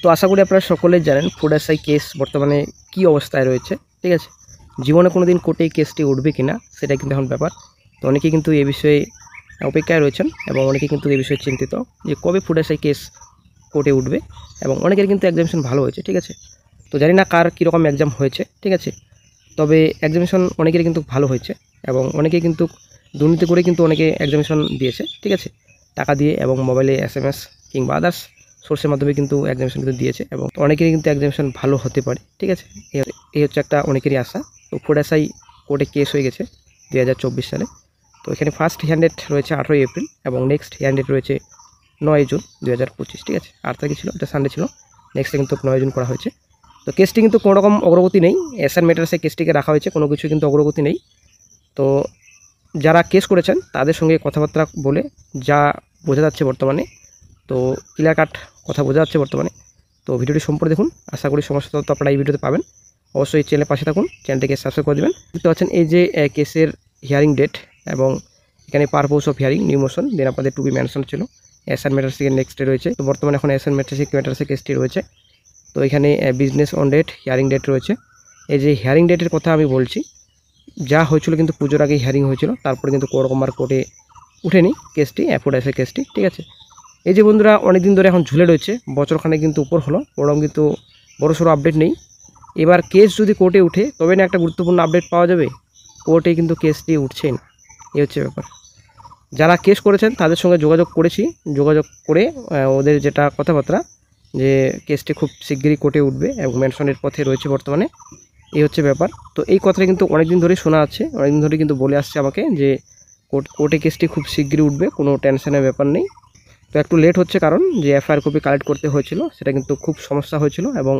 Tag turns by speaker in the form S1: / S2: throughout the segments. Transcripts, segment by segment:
S1: তো আশা করি আপনারা সকলেই জানেন ফুড এসআই কেস বর্তমানে কি অবস্থায় রয়েছে, ঠিক আছে। জীবনে কোনো দিন কোর্টে এই কেসটি উঠবে কিনা সেটা কিন্তু এখন ব্যাপার। তো অনেকেই কিন্তু এই বিষয়ে অপেক্ষায় রয়েছেন এবং অনেকেই কিন্তু এই বিষয়ে চিন্তিত যে কবে ফুড এসআই কেস কোর্টে উঠবে, এবং অনেকের কিন্তু এক্সামিনেশন ভালো হয়েছে, ঠিক আছে। তো জানি না কার কীরকম এক্সাম হয়েছে, ঠিক আছে। তবে এক্সামিনেশন অনেকেরই কিন্তু ভালো হয়েছে এবং অনেকেই কিন্তু দুর্নীতি করে কিন্তু অনেকে এক্সামিনেশন দিয়েছে, ঠিক আছে, টাকা দিয়ে এবং মোবাইলে SMS কিংবা আদার্স সোর্সের মাধ্যমে কিন্তু এক্সামিনেশন কিন্তু দিয়েছে এবং অনেকেরই কিন্তু এক্সামিনেশন ভালো হতে পারে, ঠিক আছে। এই হচ্ছে একটা অনেকেরই আশা। তো ফুড এসআই কোর্টে কেস হয়ে গেছে 2024 সালে। তো এখানে ফার্স্ট হিয়ারিং ডেট রয়েছে 18 এপ্রিল এবং নেক্সট হিয়ারিং ডেট রয়েছে 9 জুন 2025, ঠিক আছে। 8 তারিখ ছিল, এটা সানডে ছিল, নেক্সটে কিন্তু 9 জুন করা হয়েছে। তো কেসটি কিন্তু কোনো রকম অগ্রগতি নেই, এসআর ম্যাটার্সে কেসটিকে রাখা হয়েছে, কোনো কিছু কিন্তু অগ্রগতি নেই। তো যারা কেস করেছেন তাদের সঙ্গে কথাবার্তা বলে যা বোঝা যাচ্ছে বর্তমানে, তো ক্লিয়ার কাট কথা বোঝা যাচ্ছে বর্তমানে। তো ভিডিওটি সম্পূর্ণ দেখুন, আশা করি সমস্ত তথ্য আপনারা এই ভিডিওতে পাবেন। অবশ্যই চ্যানেলের পাশে থাকুন, চ্যানেলটিকে সাবস্ক্রাইব করে দেবেন। দেখতে পাচ্ছেন এই যে কেসের হিয়ারিং ডেট এবং এখানে purpose of hearing new motion then আপনাদের টু বি মেনশন ছিল। এসআর ম্যাটার্স থেকে নেক্সটে রয়েছে, তো বর্তমানে এখন এসআর ম্যাটার্সে কেসটি রয়েছে। তো এখানে business on date hearing date রয়েছে। এই যে হিয়ারিং ডেটের কথা আমি বলছি, যা হয়েছিল কিন্তু পুজোর আগে হিয়ারিং হয়েছিল, তারপরে কিন্তু কোনোরকম আর কোর্টে উঠেনি কেসটি, ফুড এসআই কেসটি, ঠিক আছে। এই যে বন্ধুরা অনেক দিন ধরে এখন ঝুলে রয়েছে, বছরখানে কিন্তু উপর হলো, ওরকম কিন্তু বড়সড় আপডেট নেই। এবার কেস যদি কোর্টে উঠে তবে না একটা গুরুত্বপূর্ণ আপডেট পাওয়া যাবে, কোর্টে কিন্তু কেসটি উঠছেই না, এই হচ্ছে ব্যাপার। যারা কেস করেছেন তাদের সঙ্গে যোগাযোগ করেছি, যোগাযোগ করে ওদের যেটা কথাবার্তা যে কেসটি খুব শিগগিরই কোর্টে উঠবে এবং মেনশনের পথে রয়েছে বর্তমানে, এই হচ্ছে ব্যাপার। তো এই কথাটা কিন্তু অনেকদিন ধরেই শোনা আছে, অনেকদিন ধরে কিন্তু বলে আসছে আমাকে যে কোর্টে কেসটি খুব শিগগিরই উঠবে, কোনো টেনশনের ব্যাপার নেই। তো একটু লেট হচ্ছে কারণ যে এফআইআর কপি কালেক্ট করতে হয়েছিল, সেটা কিন্তু খুব সমস্যা হয়েছিল এবং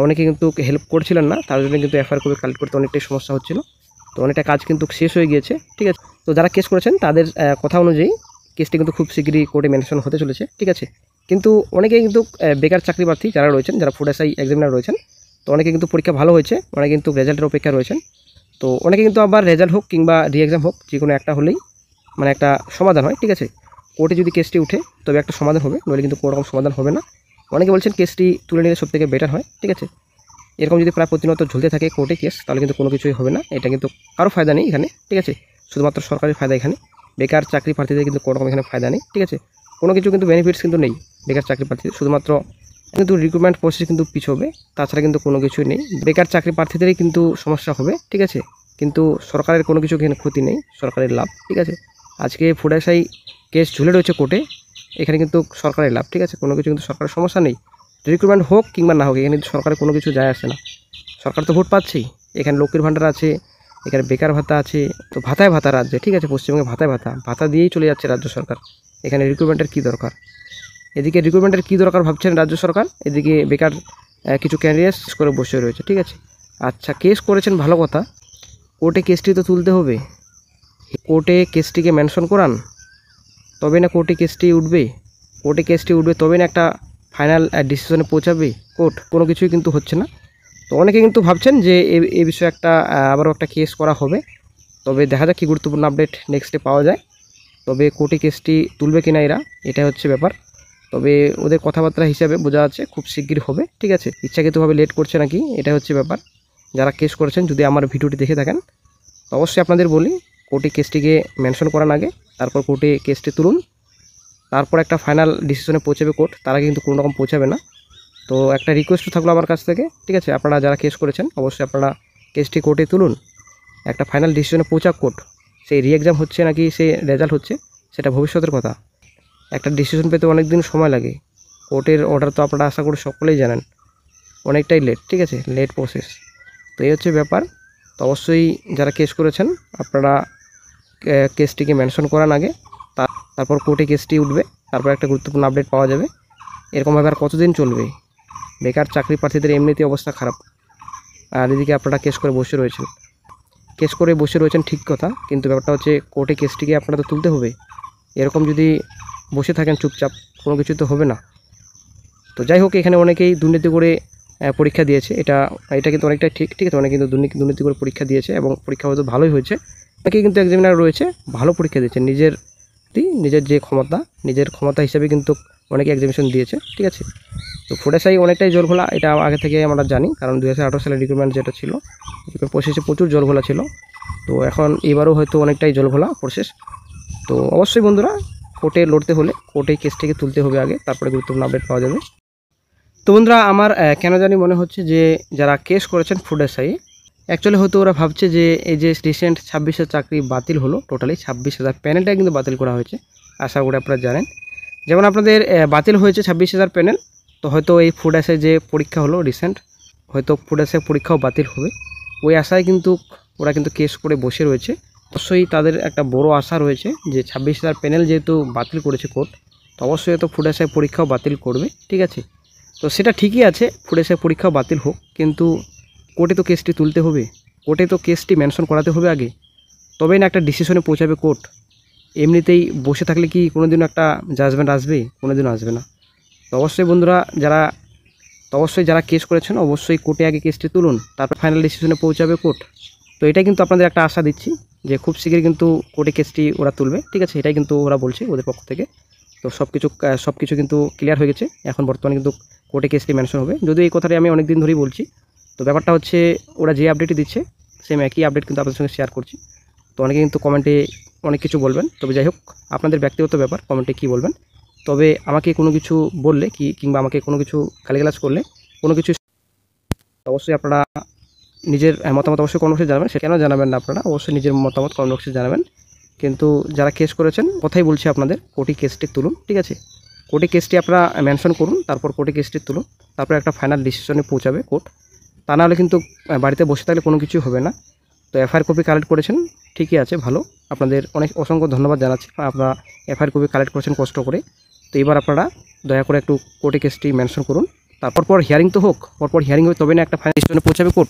S1: অনেকে কিন্তু হেল্প করছিলেন না, তার জন্য কিন্তু এফআইআর কপি কালেক্ট করতে অনেকটাই সমস্যা হচ্ছিল। তো অনেকটা কাজ কিন্তু শেষ হয়ে গিয়েছে, ঠিক আছে। তো যারা কেস করেছেন তাদের কথা অনুযায়ী কেসটি কিন্তু খুব শীঘ্রই কোর্টে মেনশন হতে চলেছে, ঠিক আছে। কিন্তু অনেকে কিন্তু বেকার চাকরি প্রার্থী যারা রয়েছেন, যারা ফুড এসআই এক্সামিনার রয়েছেন, তো অনেকে কিন্তু পরীক্ষা ভালো হয়েছে, অনেকে কিন্তু রেজাল্টের অপেক্ষা রয়েছেন। তো অনেকে কিন্তু আবার রেজাল্ট হোক কিংবা রি এক্সাম হোক, যে কোনো একটা হলেই মানে একটা সমাধান হয়, ঠিক আছে। কোর্টে যদি কেসটি উঠে তবে একটা সমাধান হবে, নইলে কিন্তু কোনো রকম সমাধান হবে না। অনেকে বলছেন কেসটি তুলে নিলে সবথেকে বেটার হয়, ঠিক আছে। এরকম যদি প্রায় প্রতিনিয়ত ঝুলতে থাকে কোর্টে কেস, তাহলে কিন্তু কোনো কিছুই হবে না, এটা কিন্তু কারো ফায়দা নেই এখানে, ঠিক আছে। শুধুমাত্র সরকারের ফায়দা এখানে, বেকার চাকরি প্রার্থীদের কিন্তু কোনো রকম এখানে ফায়দা নেই, ঠিক আছে। কোনো কিছু কিন্তু বেনিফিটস কিন্তু নেই বেকার চাকরি প্রার্থীদের, শুধুমাত্র কিন্তু রিক্রুটমেন্ট প্রসেস কিন্তু পিছবে, তাছাড়া কিন্তু কোনো কিছুই নেই। বেকার চাকরি প্রার্থীদেরই কিন্তু সমস্যা হবে, ঠিক আছে। কিন্তু সরকারের কোনো কিছু এখানে ক্ষতি নেই, সরকারের লাভ, ঠিক আছে। আজকে ফুড এসআই কেস ঝুলে রয়েছে কোর্টে, এখানে কিন্তু সরকারের লাভ, ঠিক আছে। কোনো কিছু কিন্তু সরকারের সমস্যা নেই, রিক্রুটমেন্ট হোক কিংবা না হোক, এখানে কিন্তু সরকারের কোনো কিছু যায় আসে না। সরকার তো ভোট পাচ্ছেই, এখানে লক্ষ্মীর ভাণ্ডার আছে, এখানে বেকার ভাতা আছে, তো ভাতায় ভাতা রাজ্যে, ঠিক আছে। পশ্চিমবঙ্গে ভাতায় ভাতা দিয়েই চলে যাচ্ছে রাজ্য সরকার, এখানে রিক্রুটমেন্টের কী দরকার। এদিকে রিক্রুটমেন্টের কী দরকার ভাবছেন রাজ্য সরকার, এদিকে বেকার কিছু ক্যান্ডিডেটস করে বসে রয়েছে, ঠিক আছে। আচ্ছা, কেস করেছেন ভালো কথা, কোর্টে কেসটি তো তুলতে হবে, কোর্টে কেসটিকে মেনশন করান, তবে না কোর্টে কেসটি উঠবে, কোর্টে কেসটি উঠবে তবে না একটা ফাইনাল ডিসিশনে পৌঁছাবে কোর্ট, কোনো কিছুই কিন্তু হচ্ছে না। তো অনেকে কিন্তু ভাবছেন যে এই বিষয়ে একটা আবারও একটা কেস করা হবে, তবে দেখা যাক কী গুরুত্বপূর্ণ আপডেট নেক্সটে পাওয়া যায়। তবে কোর্টে কেসটি তুলবে কিনা এরা, এটা হচ্ছে ব্যাপার। তবে ওদের কথাবার্তা হিসাবে বোঝা যাচ্ছে খুব শিগগির হবে, ঠিক আছে। ইচ্ছাকৃতভাবে লেট করছে নাকি, এটা হচ্ছে ব্যাপার। যারা কেস করেছেন যদি আমার ভিডিওটি দেখে থাকেন, তো অবশ্যই আপনাদের বলি কোর্টে কেসটিকে মেনশন করার আগে তারপর কোর্টে কেসটি তুলুন, তারপর একটা ফাইনাল ডিসিশনে পৌঁছাবে কোর্ট, তারা কিন্তু কোনো রকম পৌঁছাবে না। তো একটা রিকোয়েস্ট থাকলো আমার কাছ থেকে, ঠিক আছে। আপনারা যারা কেস করেছেন অবশ্যই আপনারা কেসটি কোর্টে তুলুন, একটা ফাইনাল ডিসিশনে পৌঁছাক কোর্ট। সেই রি এক্সাম হচ্ছে নাকি সেই রেজাল্ট হচ্ছে সেটা ভবিষ্যতের কথা, একটা ডিসিশন পেতে অনেক দিন সময় লাগে। কোর্টের অর্ডার তো আপনারা আশা করি সকলেই জানেন, অনেকটাই লেট, ঠিক আছে, লেট প্রসেস। তো এই হচ্ছে ব্যাপার। তো অবশ্যই যারা কেস করেছেন আপনারা কেসটিকে মেনশন করার আগে তারপর কোর্টে কেসটি উঠবে, তারপর একটা গুরুত্বপূর্ণ আপডেট পাওয়া যাবে। এরকমভাবে আর কতদিন চলবে, বেকার চাকরি প্রার্থীদের এমনিতেই অবস্থা খারাপ, আর এদিকে আপনারা কেস করে বসে রয়েছেন। কেস করে বসে রয়েছেন ঠিক কথা, কিন্তু ব্যাপারটা হচ্ছে কোর্টে কেসটিকে আপনারা তো তুলতে হবে। এরকম যদি বসে থাকেন চুপচাপ, কোনো কিছু তো হবে না। তো যাই হোক, এখানে অনেকেই দুর্নীতি করে পরীক্ষা দিয়েছে, এটা কিন্তু অনেকটাই ঠিক, ঠিক আছে। অনেকে কিন্তু দুর্নীতি করে পরীক্ষা দিয়েছে এবং পরীক্ষা হয়তো ভালোই হয়েছে। অনেকেই কিন্তু এক্সামিনার রয়েছে ভালো পরীক্ষা দিয়েছে, নিজের যে ক্ষমতা, নিজের ক্ষমতা হিসাবে কিন্তু অনেকে এক্সামিনেশন দিয়েছে, ঠিক আছে। তো ফুড এসআই অনেকটাই জলঘোলা, এটা আগে থেকে আমরা জানি, কারণ 2018 সালের রিক্রুটমেন্ট যেটা ছিল প্রসেসে প্রচুর জলঘোলা ছিল। তো এখন এবারও হয়তো অনেকটাই জলঘোলা প্রসেস। তো অবশ্যই বন্ধুরা কোর্টে লড়তে হলে কোর্টে কেসটিকে তুলতে হবে আগে, তারপরে গুরুত্বপূর্ণ আপডেট পাওয়া যাবে। তো বন্ধুরা আমার কেন জানি মনে হচ্ছে যে যারা কেস করেছেন ফুড এসআই অ্যাকচুয়ালি হয়তো ওরা ভাবছে যে এই যে রিসেন্ট 26,000 চাকরি বাতিল হলো, টোটালি 26,000 প্যানেলটা কিন্তু বাতিল করা হয়েছে, আশা করি আপনারা জানেন। যেমন আপনাদের বাতিল হয়েছে 26,000 প্যানেল, তো হয়তো এই ফুড এসআই যে পরীক্ষা হলো রিসেন্ট, হয়তো ফুড এসআই পরীক্ষাও বাতিল হবে, ওই আশায় কিন্তু ওরা কিন্তু কেস করে বসে রয়েছে। অবশ্যই তাদের একটা বড় আশা রয়েছে যে 26,000 প্যানেল যেহেতু বাতিল করেছে কোর্ট, তো অবশ্যই তো ফুড এসআই পরীক্ষাও বাতিল করবে, ঠিক আছে। তো সেটা ঠিকই আছে, ফুড এসআই পরীক্ষাও বাতিল হোক, কিন্তু কোর্টে তো কেসটি তুলতে হবে, কোর্টে তো কেসটি মেনশন করাতে হবে আগে, তবেই না একটা ডিসিশনে পৌঁছাবে কোর্ট। এমনিতেই বসে থাকলে কি কোনোদিনও একটা জাজমেন্ট আসবে? কোনোদিনও আসবে না। তো অবশ্যই বন্ধুরা যারা কেস করেছেন অবশ্যই কোর্টে আগে কেসটি তুলুন, তারপর ফাইনাল ডিসিশনে পৌঁছাবে কোর্ট। তো এটাই কিন্তু আপনাদের একটা আশা দিচ্ছি যে খুব শীঘ্রই কিন্তু কোর্টে কেসটি ওরা তুলবে, ঠিক আছে, এটাই কিন্তু ওরা বলছে ওদের পক্ষ থেকে। তো সব কিছু কিন্তু ক্লিয়ার হয়ে গেছে, এখন বর্তমানে কিন্তু কোর্টে কেসটি মেনশন হবে, যদিও এই কথাটি আমি অনেক দিন ধরেই বলছি। তো ব্যাপারটা হচ্ছে ওরা যে আপডেটই দিচ্ছে সেম একই আপডেট কিন্তু আপনাদের সঙ্গে শেয়ার করছি। তো অনেকে কিন্তু কমেন্টে অনেক কিছু বলবেন, তবে যাই হোক আপনাদের ব্যক্তিগত ব্যাপার কমেন্টে কী বলবেন। তবে আমাকে কোনো কিছু বললে কিংবা আমাকে কোনো কিছু গালিগালাজ করলে কোনো কিছু অবশ্যই আপনারা নিজের মতামত অবশ্যই কমেন্ট বক্সে জানাবেন। সে কেন জানাবেন না আপনারা অবশ্যই নিজের মতামত কমেন্ট বক্সে জানাবেন। কিন্তু যারা কেস করেছেন কথাই বলছি আপনাদের, কোর্টে কেসটি তুলুন, ঠিক আছে, কোর্টে কেসটি আপনারা মেনশন করুন, তারপর কোর্টে কেসটি তুলুন, তারপর একটা ফাইনাল ডিসিশনে পৌঁছাবে কোর্ট। তা নাহলে কিন্তু বাড়িতে বসে থাকলে কোনো কিছু হবে না। তো এফআইআর কপি কালেক্ট করেছেন, ঠিকই আছে, ভালো, আপনাদের অনেক অসংখ্য ধন্যবাদ জানাচ্ছি, আপনারা এফআইআর কপি কালেক্ট করেছেন কষ্ট করে। তো এবার আপনারা দয়া করে একটু কোর্টে কেসটি মেনশন করুন, তারপর হিয়ারিং তো হোক, পরপর হিয়ারিং হবে, তবে না একটা ফাইনাল ডিসিশনে পৌঁছাবে কোর্ট।